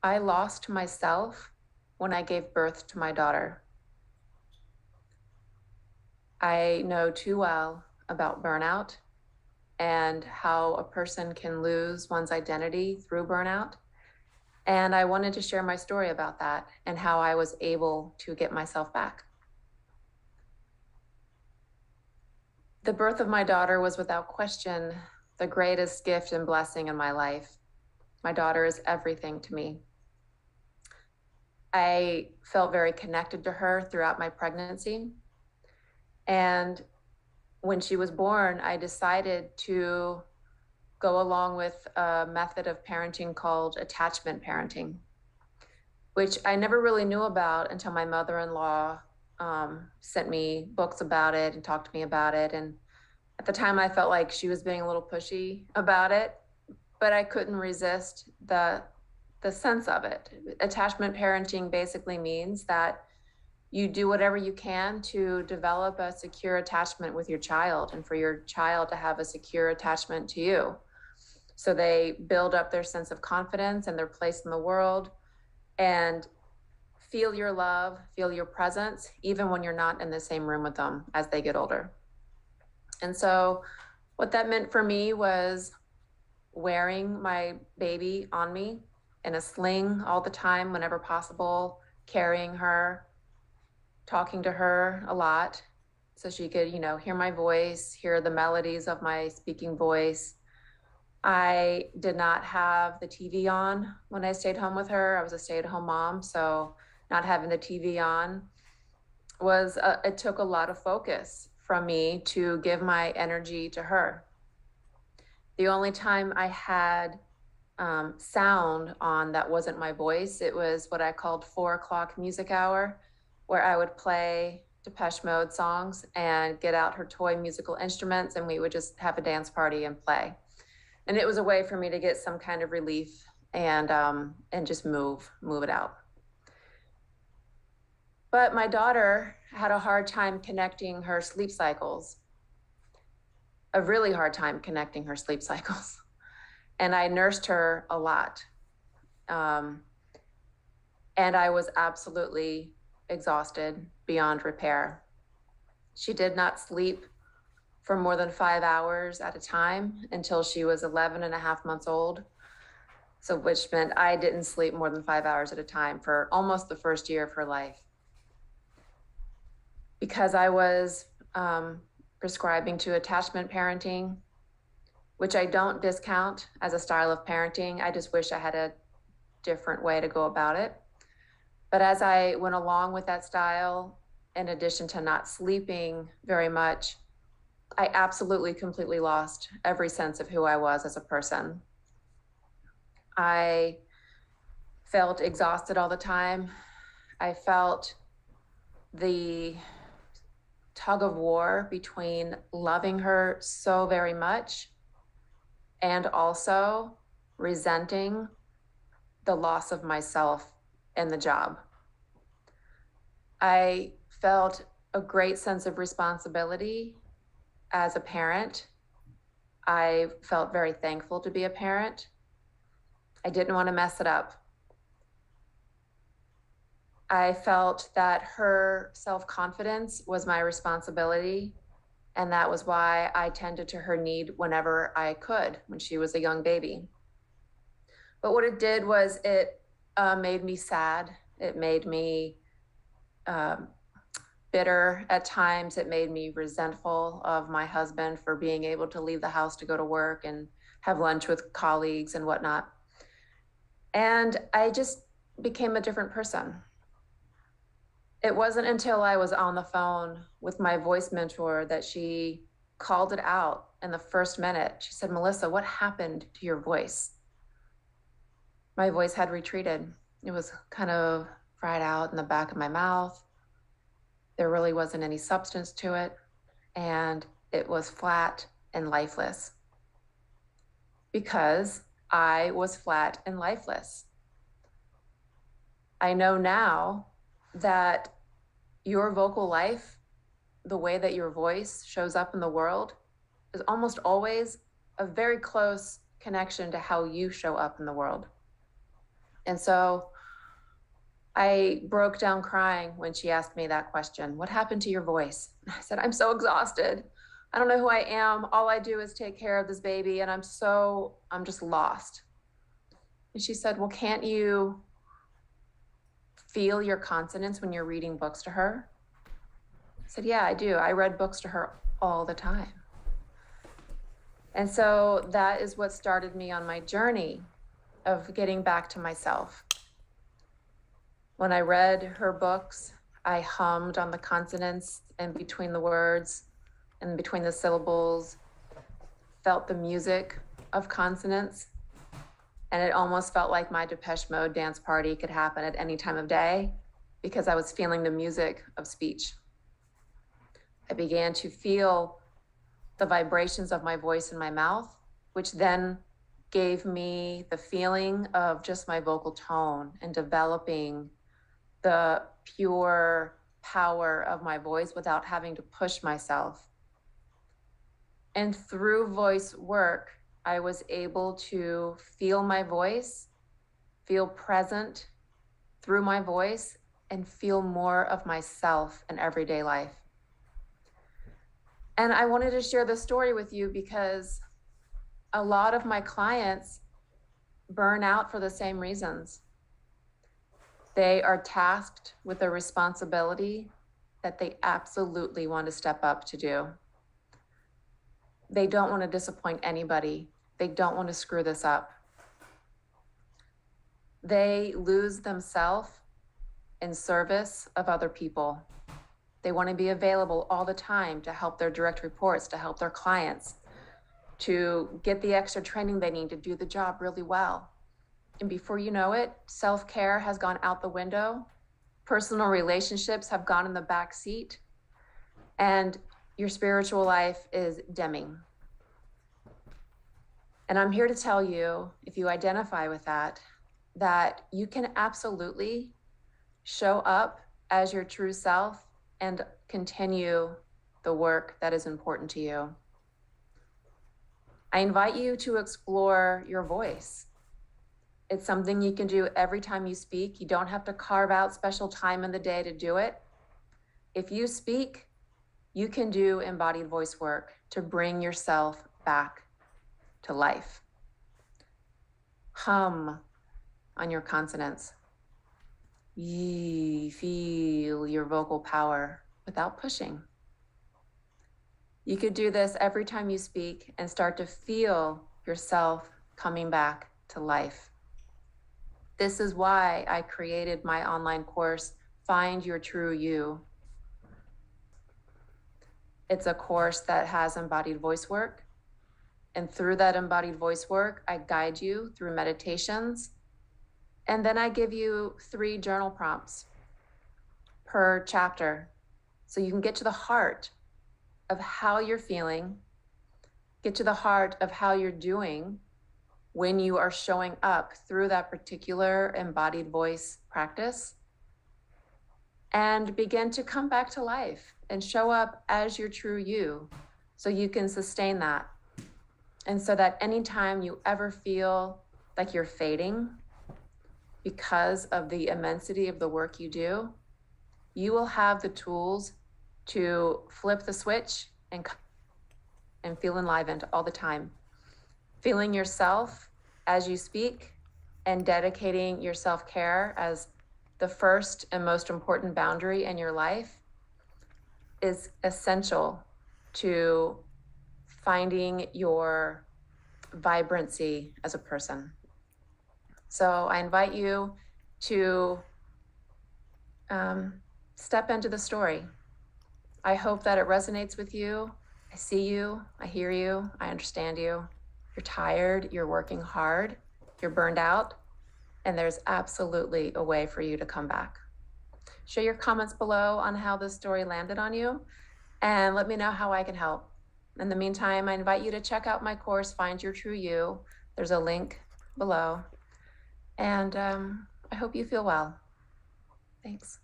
I lost myself when I gave birth to my daughter. I know too well about burnout and how a person can lose one's identity through burnout. And I wanted to share my story about that and how I was able to get myself back. The birth of my daughter was without question the greatest gift and blessing in my life. My daughter is everything to me. I felt very connected to her throughout my pregnancy. And when she was born, I decided to go along with a method of parenting called attachment parenting, which I never really knew about until my mother-in-law sent me books about it and talked to me about it. And at the time, I felt like she was being a little pushy about it, but I couldn't resist the sense of it. Attachment parenting basically means that you do whatever you can to develop a secure attachment with your child and for your child to have a secure attachment to you. So they build up their sense of confidence and their place in the world and feel your love, feel your presence, even when you're not in the same room with them as they get older. And so what that meant for me was wearing my baby on me in a sling all the time, whenever possible, carrying her, talking to her a lot so she could, hear my voice, hear the melodies of my speaking voice. I did not have the TV on when I stayed home with her. I was a stay-at-home mom, so not having the TV on it took a lot of focus from me to give my energy to her. The only time I had sound on that wasn't my voice, it was what I called 4 o'clock music hour, where I would play Depeche Mode songs and get out her toy musical instruments, and we would just have a dance party and play. And it was a way for me to get some kind of relief and just move it out. But my daughter had a hard time connecting her sleep cycles, a really hard time connecting her sleep cycles. And I nursed her a lot. And I was absolutely exhausted beyond repair. She did not sleep for more than 5 hours at a time until she was 11 and a half months old. So which meant I didn't sleep more than 5 hours at a time for almost the first year of her life. Because I was prescribing to attachment parenting, which I don't discount as a style of parenting. I just wish I had a different way to go about it. But as I went along with that style, in addition to not sleeping very much, I absolutely completely lost every sense of who I was as a person. I felt exhausted all the time. I felt the tug of war between loving her so very much and also resenting the loss of myself in the job. I felt a great sense of responsibility as a parent. I felt very thankful to be a parent. I didn't want to mess it up. I felt that her self-confidence was my responsibility, and that was why I tended to her need whenever I could when she was a young baby. But what it did was it made me sad. It made me bitter at times. It made me resentful of my husband for being able to leave the house to go to work and have lunch with colleagues and whatnot. And I just became a different person. It wasn't until I was on the phone with my voice mentor that she called it out in the first minute. She said, "Melissa, what happened to your voice?" My voice had retreated. It was kind of fried out in the back of my mouth. There really wasn't any substance to it, and it was flat and lifeless because I was flat and lifeless. I know now that your vocal life, the way that your voice shows up in the world, is almost always a very close connection to how you show up in the world. And so I broke down crying when she asked me that question. What happened to your voice? I said, I'm so exhausted. I don't know who I am. All I do is take care of this baby, and I'm just lost. And she said, well, can't you feel your consonants when you're reading books to her? I said, yeah, I do. I read books to her all the time. And so that is what started me on my journey of getting back to myself. When I read her books, I hummed on the consonants and between the words and between the syllables, felt the music of consonants. And it almost felt like my Depeche Mode dance party could happen at any time of day because I was feeling the music of speech. I began to feel the vibrations of my voice in my mouth, which then gave me the feeling of just my vocal tone and developing the pure power of my voice without having to push myself. And through voice work, I was able to feel my voice, feel present through my voice, and feel more of myself in everyday life. And I wanted to share this story with you because a lot of my clients burn out for the same reasons. They are tasked with a responsibility that they absolutely want to step up to do. They don't want to disappoint anybody. They don't want to screw this up. They lose themselves in service of other people. They want to be available all the time to help their direct reports, to help their clients, to get the extra training they need to do the job really well. And before you know it, self-care has gone out the window. Personal relationships have gone in the back seat. And your spiritual life is dimming. And I'm here to tell you, if you identify with that you can absolutely show up as your true self and continue the work that is important to you. I invite you to explore your voice. It's something you can do every time you speak. You don't have to carve out special time in the day to do it. If you speak, you can do embodied voice work to bring yourself back to life. Hum on your consonants. Feel your vocal power without pushing. You could do this every time you speak and start to feel yourself coming back to life. This is why I created my online course, Find Your True You. It's a course that has embodied voice work. And through that embodied voice work, I guide you through meditations. And then I give you 3 journal prompts per chapter. So you can get to the heart of how you're feeling, get to the heart of how you're doing when you are showing up through that particular embodied voice practice, and begin to come back to life and show up as your true you so you can sustain that. And so that anytime you ever feel like you're fading because of the immensity of the work you do, you will have the tools to flip the switch and feel enlivened all the time. Feeling yourself as you speak and dedicating your self-care as the first and most important boundary in your life is essential to finding your vibrancy as a person. So I invite you to step into the story. I hope that it resonates with you. I see you, I hear you, I understand you. You're tired, you're working hard, you're burned out, and there's absolutely a way for you to come back. Share your comments below on how this story landed on you, and let me know how I can help. In the meantime, I invite you to check out my course, Find Your True You. There's a link below. And I hope you feel well. Thanks.